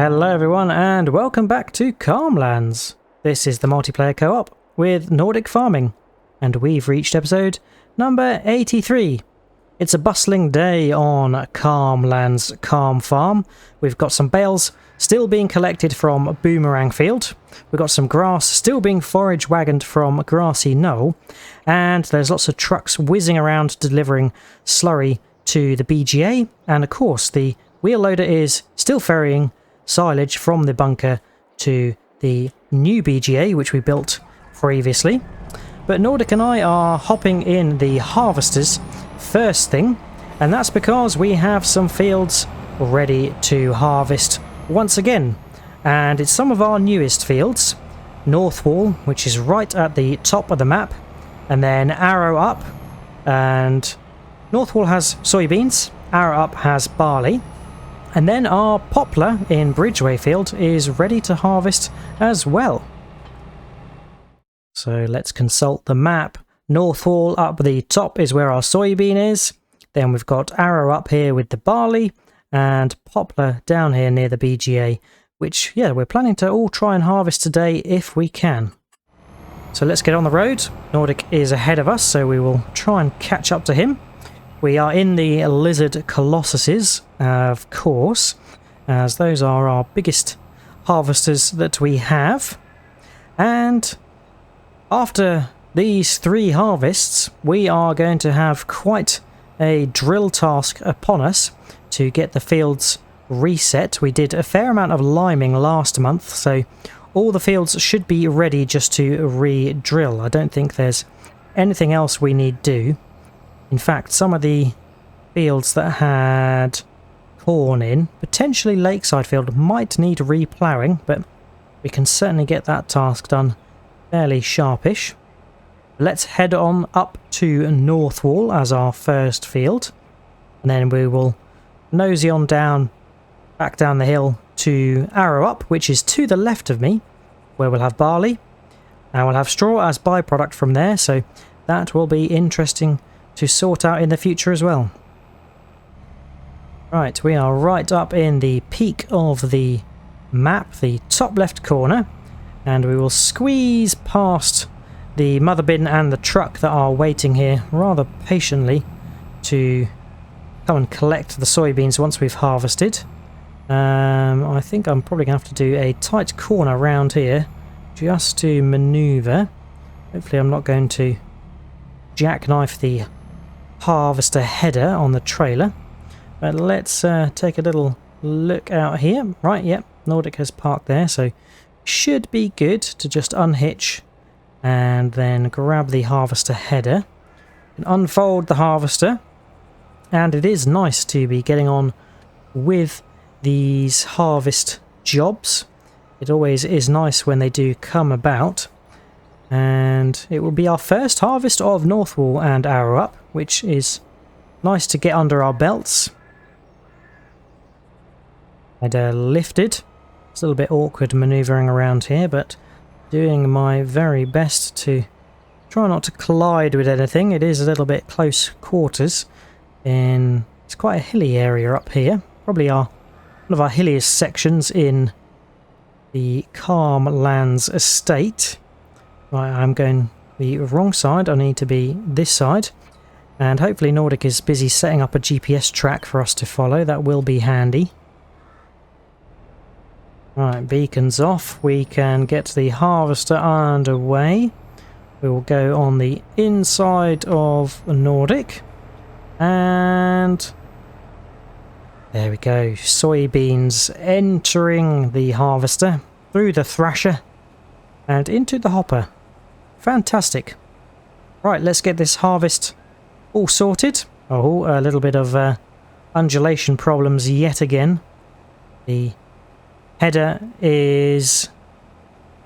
Hello everyone and welcome back to Calmlands. This is the multiplayer co-op with Nordic farming and we've reached episode number 83. It's a bustling day on Calmlands Calm Farm. We've got some bales still being collected from Boomerang Field. We've got some grass still being forage wagoned from Grassy Knoll, and there's lots of trucks whizzing around delivering slurry to the BGA, and of course the wheel loader is still ferrying silage from the bunker to the new BGA which we built previously. But Nordic and I are hopping in the harvesters first thing, and that's because we have some fields ready to harvest once again, and it's some of our newest fields. Northwall, which is right at the top of the map, and then Arrow Up, and Northwall has soybeans, Arrow Up has barley, and then our poplar in Bridgeway Field is ready to harvest as well. So let's consult the map. Northwall up the top is where our soybean is. Then we've got Arrow up here with the barley, and poplar down here near the BGA, which, yeah, we're planning to all try and harvest today if we can. So let's get on the road. Nordic is ahead of us, so we will try and catch up to him. We are in the lizard colossuses, of course, as those are our biggest harvesters that we have. And after these 3 harvests, we are going to have quite a drill task upon us to get the fields reset. We did a fair amount of liming last month, so all the fields should be ready just to re-drill. I don't think there's anything else we need do. In fact, some of the fields that had corn in, potentially Lakeside Field, might need reploughing, but we can certainly get that task done fairly sharpish. Let's head on up to Northwall as our first field, and then we will nosy on down, back down the hill to Arrow Up, which is to the left of me, where we'll have barley, and we'll have straw as byproduct from there, so that will be interesting to sort out in the future as well. Right, we are right up in the peak of the map, the top left corner, and we will squeeze past the mother bin and the truck that are waiting here rather patiently to come and collect the soybeans once we've harvested. I think I'm probably going to have to do a tight corner round here just to manoeuvre. Hopefully I'm not going to jackknife the harvester header on the trailer. But let's take a little look out here. Right, yep, Nordic has parked there, so should be good to just unhitch and then grab the harvester header and unfold the harvester. And it is nice to be getting on with these harvest jobs. It always is nice when they do come about. And it will be our first harvest of Northwall and Arrow Up, which is nice to get under our belts. Header lifted. It's a little bit awkward manoeuvring around here, but doing my very best to try not to collide with anything. It is a little bit close quarters. It's quite a hilly area up here. Probably one of our hilliest sections in the Calmlands estate. Right, I'm going the wrong side. I need to be this side. And hopefully Nordic is busy setting up a GPS track for us to follow. That will be handy. Right, beacons off. We can get the harvester underway. We will go on the inside of Nordic. And there we go. Soybeans entering the harvester through the thrasher and into the hopper. Fantastic. Right, let's get this harvest all sorted. Oh, a little bit of undulation problems yet again. The header is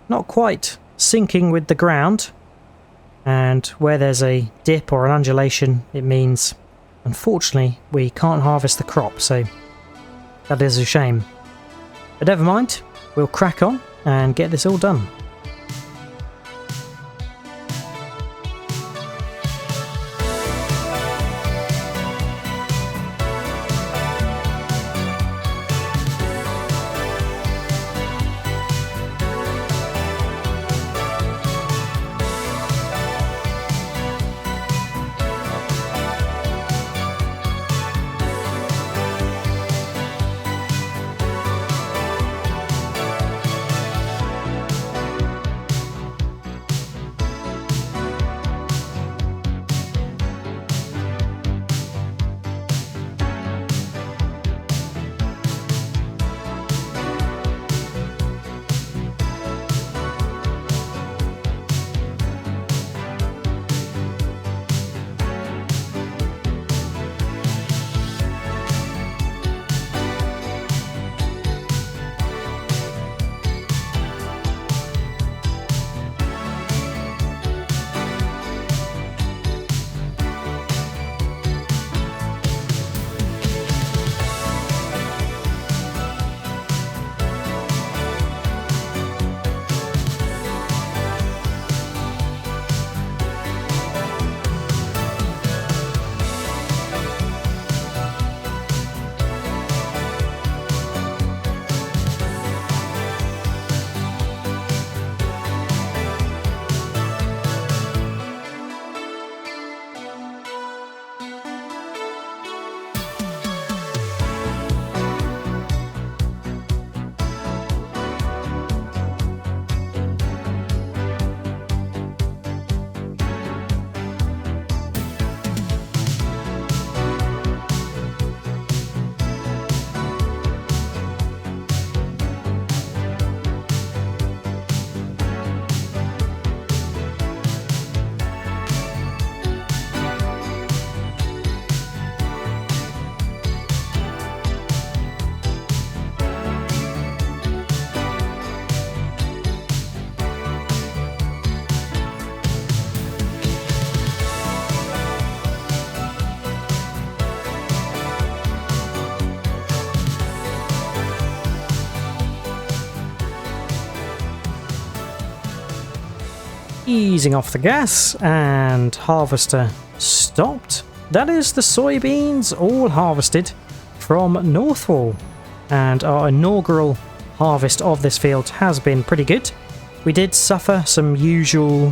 not quite syncing with the ground, and where there's a dip or an undulation, it means unfortunately we can't harvest the crop, so that is a shame. But never mind, we'll crack on and get this all done. easing off the gas, and harvester stopped. That is the soybeans all harvested from Northwall, and our inaugural harvest of this field has been pretty good. We did suffer some usual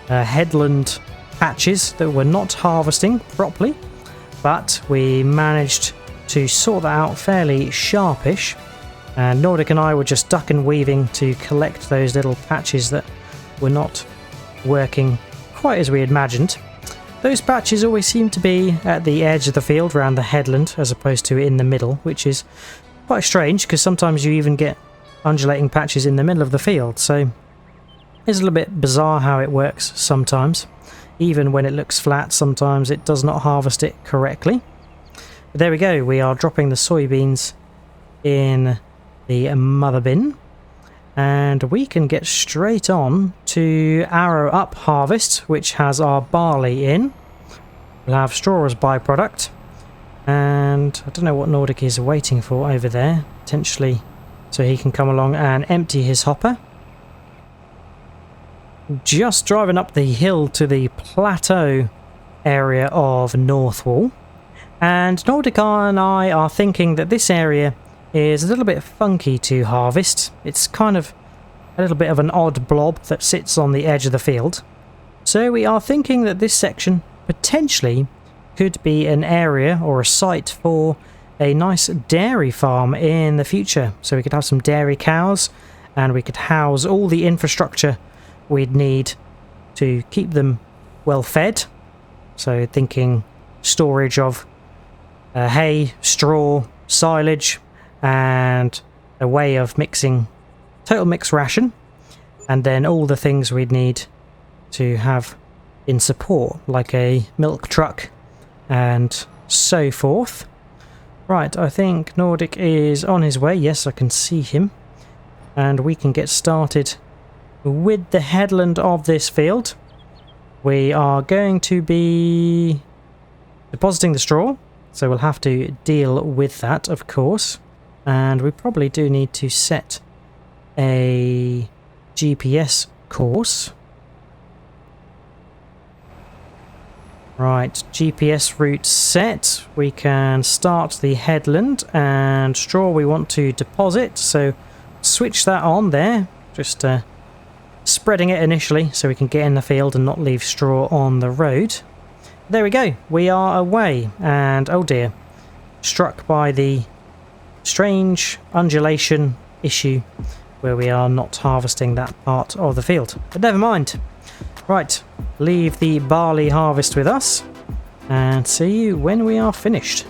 headland patches that were not harvesting properly, but we managed to sort that out fairly sharpish, and Nordic and I were just duck and weaving to collect those little patches that were not working quite as we had imagined. Those patches always seem to be at the edge of the field around the headland as opposed to in the middle, which is quite strange because sometimes you even get undulating patches in the middle of the field, so it's a little bit bizarre how it works sometimes. Even when it looks flat, sometimes it does not harvest it correctly. But there we go, we are dropping the soybeans in the mother bin, and we can get straight on to Arrow Up harvest, which has our barley in. We'll have straw as byproduct, and I don't know what Nordic is waiting for over there, potentially so he can come along and empty his hopper. Just driving up the hill to the plateau area of Northwall, and Nordic and I are thinking that this area is a little bit funky to harvest. It's kind of a little bit of an odd blob that sits on the edge of the field. So we are thinking that this section potentially could be an area or a site for a nice dairy farm in the future. So we could have some dairy cows, and we could house all the infrastructure we'd need to keep them well fed. So thinking storage of hay, straw, silage, and a way of mixing total mix ration, and then all the things we'd need to have in support, like a milk truck and so forth. Right, I think Nordic is on his way. Yes, I can see him, and we can get started with the headland of this field. We are going to be depositing the straw, so we'll have to deal with that, of course. And we probably do need to set a GPS course. Right, GPS route set. We can start the headland, and straw we want to deposit, so switch that on there. Just spreading it initially so we can get in the field and not leave straw on the road. There we go, we are away, and oh dear, struck by the strange undulation issue where we are not harvesting that part of the field, but never mind. Right, leave the barley harvest with us and see you when we are finished.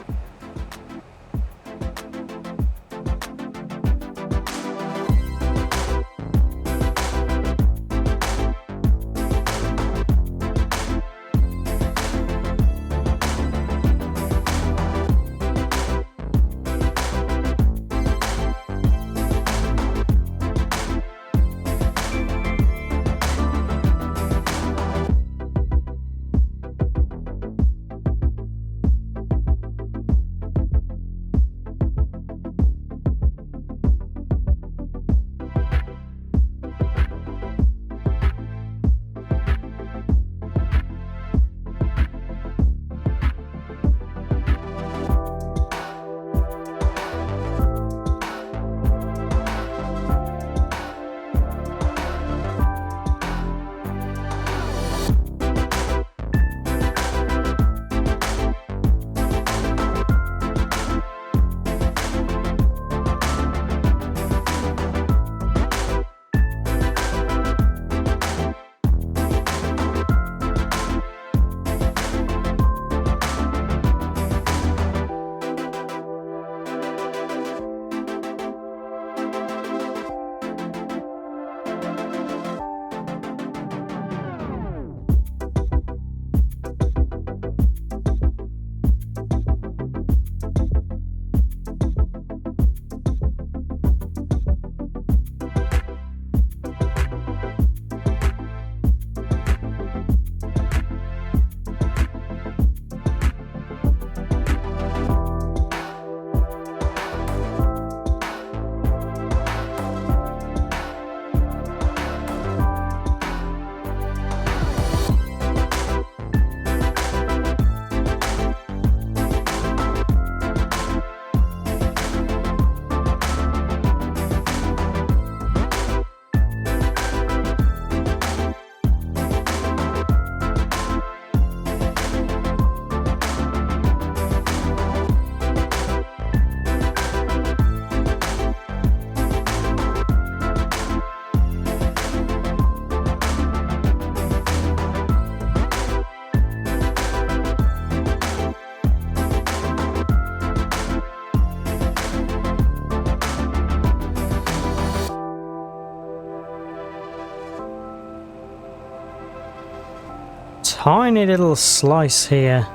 tiny little slice here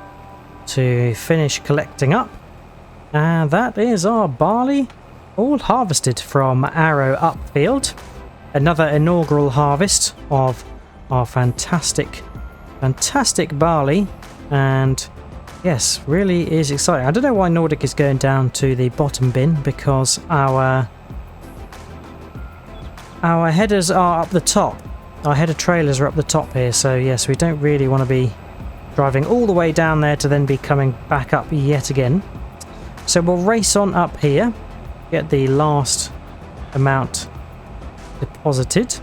to finish collecting up. And that is our barley all harvested from Arrow Upfield. Another inaugural harvest of our fantastic barley, and yes, really is exciting. I don't know why Nordic is going down to the bottom bin, because our headers are up the top. Our header trailers are up the top here, so yes, we don't really want to be driving all the way down there to then be coming back up yet again. So we'll race on up here, get the last amount deposited,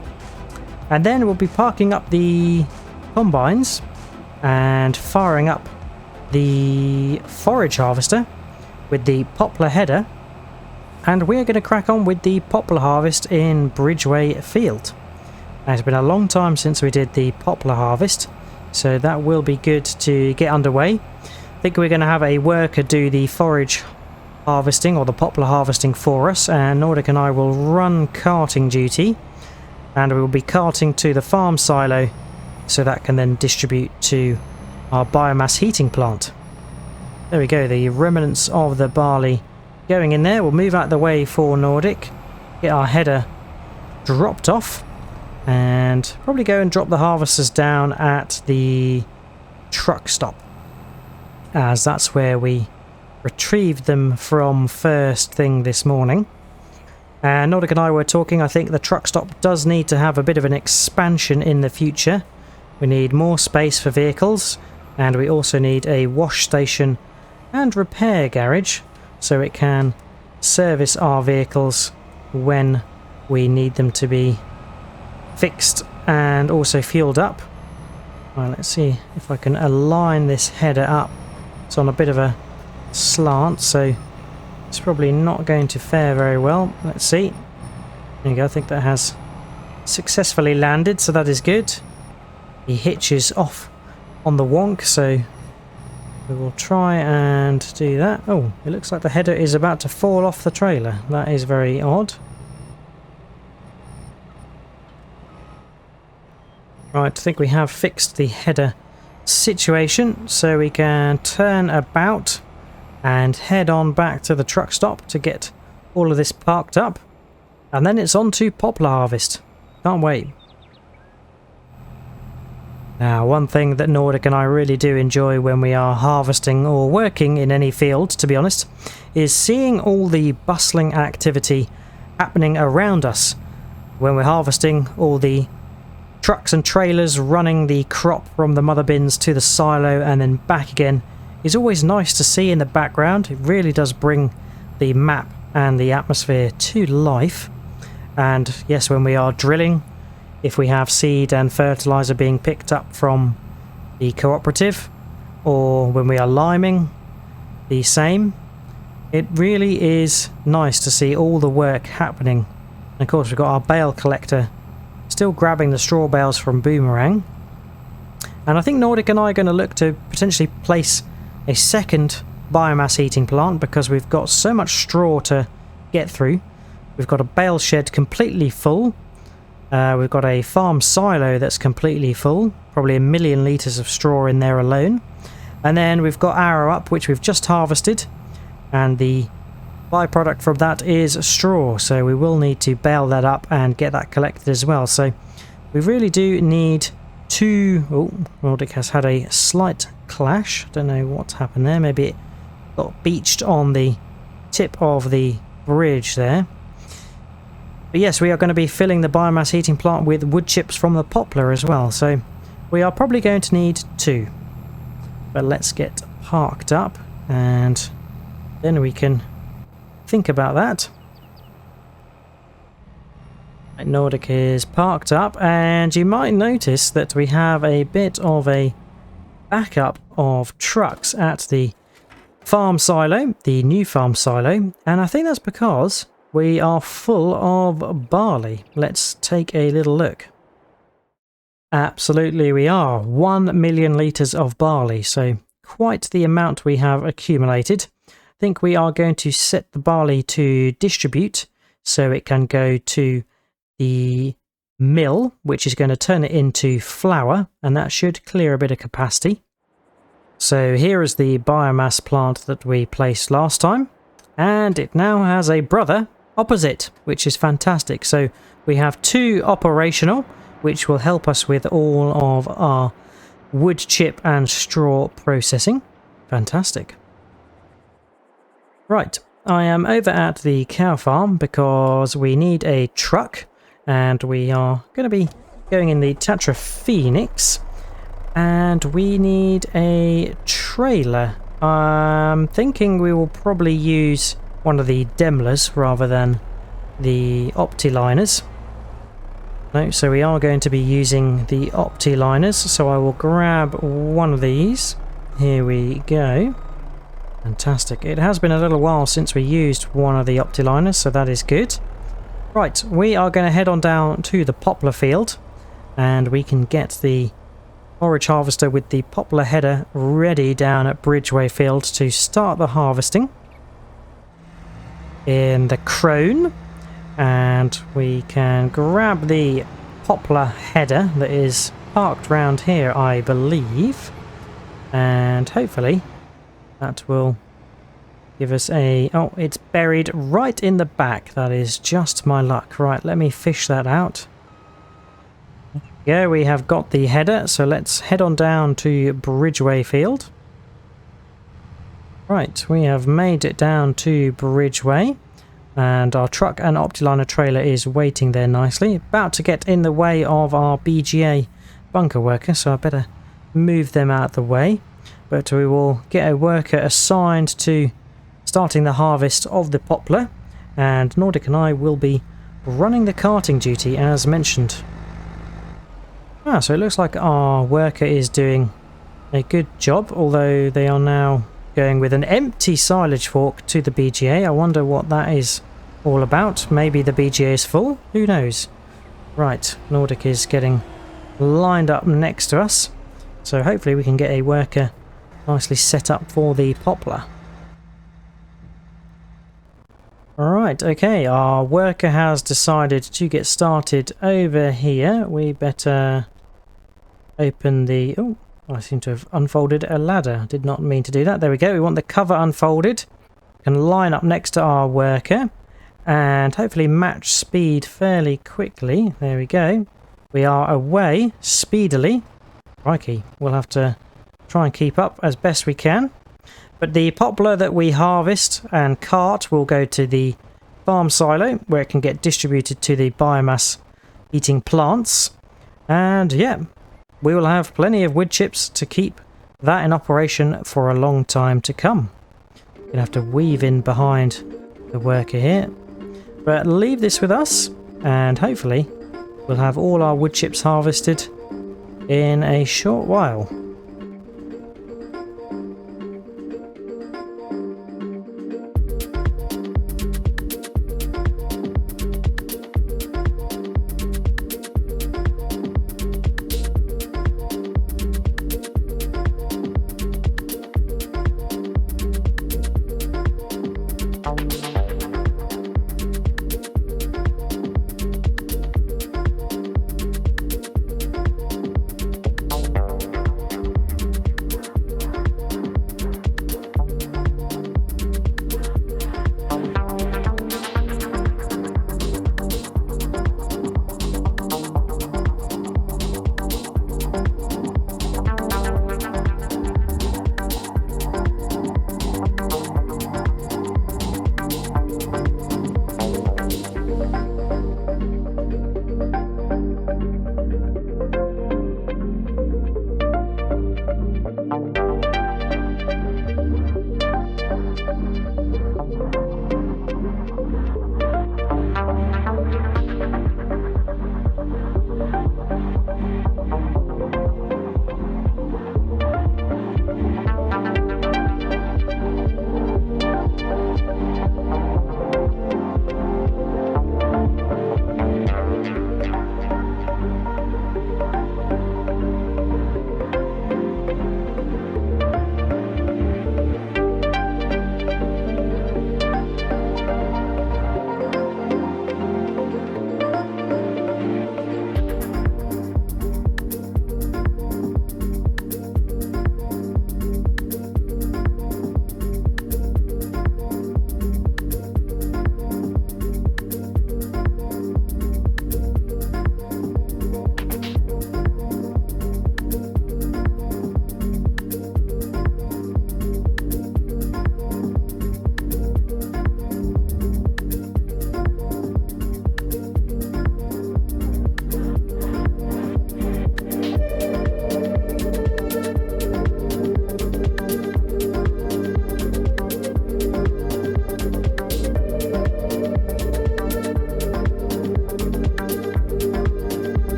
and then we'll be parking up the combines and firing up the forage harvester with the poplar header, and we're going to crack on with the poplar harvest in Bridgeway Field. Now, it's been a long time since we did the poplar harvest, so that will be good to get underway. I think we're going to have a worker do the forage harvesting or the poplar harvesting for us, and Nordic and I will run carting duty, and we will be carting to the farm silo so that can then distribute to our biomass heating plant. There we go, the remnants of the barley going in there. We'll move out the way for Nordic, get our header dropped off, and probably go and drop the harvesters down at the truck stop, as that's where we retrieved them from first thing this morning. And Nordic and I were talking, I think the truck stop does need to have a bit of an expansion in the future. We need more space for vehicles, and we also need a wash station and repair garage so it can service our vehicles when we need them to be fixed and also fueled up. Right, let's see if I can align this header up. It's on a bit of a slant, so it's probably not going to fare very well. Let's see. There you go, I think that has successfully landed, so that is good. The hitch is off on the wonk, so we will try and do that. Oh, it looks like the header is about to fall off the trailer. That is very odd. Right, I think we have fixed the header situation, so we can turn about and head on back to the truck stop to get all of this parked up, and then it's on to poplar harvest. Can't wait. Now, one thing that Nordic and I really do enjoy when we are harvesting or working in any field, to be honest, is seeing all the bustling activity happening around us. When we're harvesting, all the trucks and trailers running the crop from the mother bins to the silo and then back again is always nice to see in the background. It really does bring the map and the atmosphere to life. And yes, when we are drilling, if we have seed and fertilizer being picked up from the cooperative, or when we are liming, the same, it really is nice to see all the work happening. And of course, we've got our bale collector still grabbing the straw bales from Boomerang. And I think Nordic and I are going to look to potentially place a second biomass heating plant, because we've got so much straw to get through. We've got a bale shed completely full. We've got a farm silo that's completely full, probably 1 million litres of straw in there alone. And then we've got Arrow Up, which we've just harvested, and the byproduct from that is straw, so we will need to bale that up and get that collected as well. So we really do need two... Oh, Nordic has had a slight clash. Don't know what's happened there. Maybe it got beached on the tip of the bridge there. But yes, we are going to be filling the biomass heating plant with wood chips from the poplar as well, so we are probably going to need two. But let's get parked up and then we can think about that. Nordic is parked up, and you might notice that we have a bit of a backup of trucks at the farm silo, the new farm silo, and I think that's because we are full of barley. Let's take a little look. Absolutely we are. 1 million litres of barley, so quite the amount we have accumulated. I think we are going to set the barley to distribute so it can go to the mill, which is going to turn it into flour, and that should clear a bit of capacity. So here is the biomass plant that we placed last time, and it now has a brother opposite, which is fantastic. So we have 2 operational, which will help us with all of our wood chip and straw processing. Fantastic. Right, I am over at the cow farm because we need a truck, and we are going to be going in the Tatra Phoenix. And we need a trailer. I'm thinking we will probably use one of the Demlers rather than the Optiliners. No, so we are going to be using the Optiliners. So I will grab one of these. Here we go. Fantastic. It has been a little while since we used one of the Optiliners, so that is good. Right, we are going to head on down to the poplar field, and we can get the forage harvester with the poplar header ready down at Bridgeway Field to start the harvesting in the crone. And we can grab the poplar header that is parked round here, I believe, and hopefully that will give us a... oh, it's buried right in the back. That is just my luck. Right, let me fish that out. Yeah, we have got the header, so let's head on down to Bridgeway Field. Right, we have made it down to Bridgeway, and our truck and Optiliner trailer is waiting there nicely, about to get in the way of our BGA bunker worker, so I better move them out of the way. But we will get a worker assigned to starting the harvest of the poplar, and Nordic and I will be running the carting duty as mentioned. So it looks like our worker is doing a good job, although they are now going with an empty silage fork to the BGA. I wonder what that is all about. Maybe the BGA is full? Who knows? Right, Nordic is getting lined up next to us, so hopefully we can get a worker nicely set up for the poplar. Alright, okay, our worker has decided to get started over here. We better open the... oh, I seem to have unfolded a ladder. Did not mean to do that. There we go. We want the cover unfolded. We can line up next to our worker and hopefully match speed fairly quickly. There we go. We are away speedily. Crikey, we'll have to try and keep up as best we can. But the poplar that we harvest and cart will go to the farm silo, where it can get distributed to the biomass eating plants. And yeah, we will have plenty of wood chips to keep that in operation for a long time to come. Gonna have to weave in behind the worker here. But leave this with us, and hopefully we'll have all our wood chips harvested in a short while.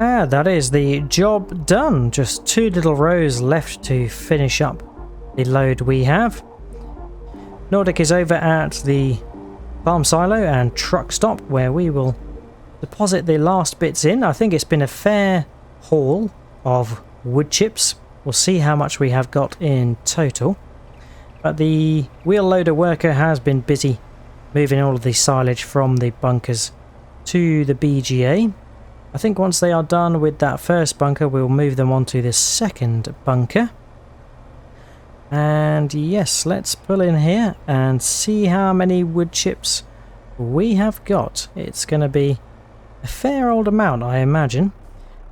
That is the job done. Just 2 little rows left to finish up the load we have. Nordic is over at the farm silo and truck stop where we will deposit the last bits in. I think it's been a fair haul of wood chips. We'll see how much we have got in total. But the wheel loader worker has been busy moving all of the silage from the bunkers to the BGA. I think once they are done with that first bunker, we'll move them onto the second bunker. And yes, let's pull in here and see how many wood chips we have got. It's going to be a fair old amount, I imagine.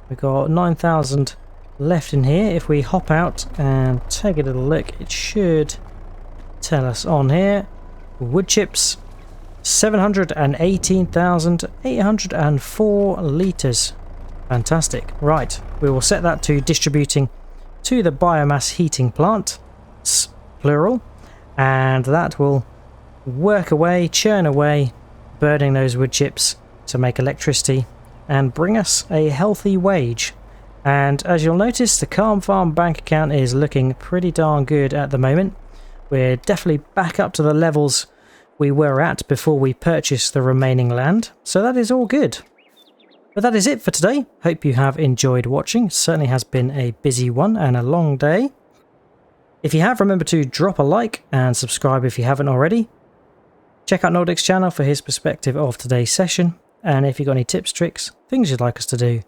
We've got 9,000 left in here. If we hop out and take a little look, it should tell us on here. Wood chips, 718,804 litres. Fantastic. Right, we will set that to distributing to the biomass heating plant, plural, and that will work away, churn away, burning those wood chips to make electricity and bring us a healthy wage. And as you'll notice, the Calm Farm bank account is looking pretty darn good at the moment. We're definitely back up to the levels we were at before we purchased the remaining land, so that is all good. But that is it for today. Hope you have enjoyed watching. It certainly has been a busy one and a long day. If you have, remember to drop a like and subscribe if you haven't already. Check out Nordic's channel for his perspective of today's session, and if you've got any tips, tricks, things you'd like us to do,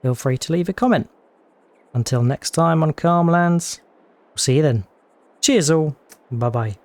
feel free to leave a comment. Until next time on Calm Lands, we'll see you then. Cheers all, bye bye.